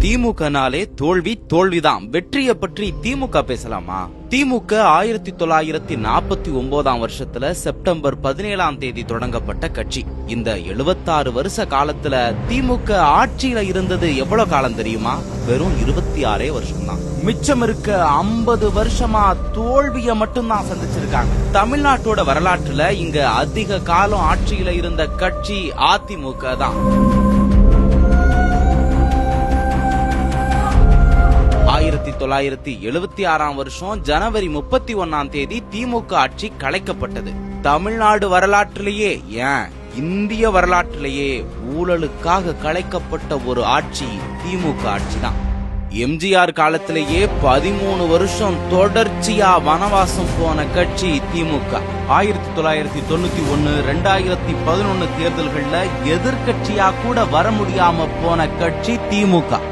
திமுகனாலே தோல்வி தோல்விதான். வெற்றியை பற்றி திமுக பேசலாமா? திமுக 1949 வருஷத்துல செப்டம்பர் 17 தொடங்கப்பட்ட கட்சி. இந்த 76 வருஷ காலத்துல திமுக ஆட்சியில இருந்தது எவ்வளவு காலம் தெரியுமா? வெறும் 26 வருஷம் தான். மிச்சம் இருக்க 50 வருஷமா தோல்விய மட்டும்தான் சந்திச்சிருக்காங்க. தமிழ்நாட்டோட வரலாற்றுல இங்க அதிக காலம் ஆட்சியில இருந்த கட்சி அதிமுக தான். 1976 வருஷம் ஜனவரி 31 திமுக ஆட்சி கலைக்கப்பட்டது. தமிழ்நாடு வரலாற்றிலேயே, ஏன் இந்திய வரலாற்றிலேயே ஊழலுக்காக கலைக்கப்பட்ட ஒரு ஆட்சி திமுக ஆட்சி தான். எம்ஜிஆர் காலத்திலேயே 13 வருஷம் தொடர்ச்சியா வனவாசம் போன கட்சி திமுக. 1991, 2011 தேர்தல்கள்ல எதிர்கட்சியா கூட வர முடியாம போன கட்சி திமுக.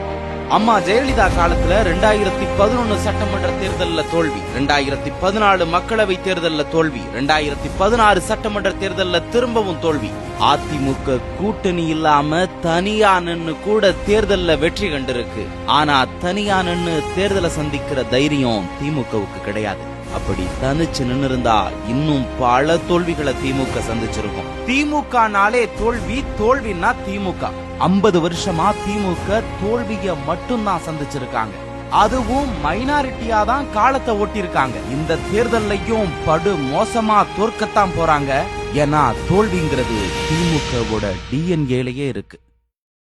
அம்மா ஜெயலலிதா காலத்துல 2011 சட்டமன்ற தேர்தல்ல தோல்வி, 2014 மக்களவை தேர்தல்ல தோல்வி, 2016 சட்டமன்ற தேர்தல்ல திரும்பவும் தோல்வி. அதிமுக கூட்டணி இல்லாம தனியா நின்னு கூட தேர்தல்ல வெற்றி கண்டிருக்கு. ஆனா தனியா நின்னு தேர்தலை சந்திக்கிற தைரியம் திமுகவுக்கு கிடையாது. அப்படி தனிச்சு நின்னு இருந்தா இன்னும் பல தோல்விகளை திமுக சந்திச்சிருக்கும். திமுகனாலே தோல்வி, தோல்வின்னா திமுக. 50 வருஷமா திமுக தோல்விய மட்டும்தான் சந்திச்சிருக்காங்க. அதுவும் மைனாரிட்டியா தான் காலத்தை ஓட்டிருக்காங்க. இந்த தேர்தல்லையும் படு மோசமா தோற்கத்தான் போறாங்க. ஏன்னா தோல்விங்கிறது திமுகவோட டிஎன்ஏலயே இருக்கு.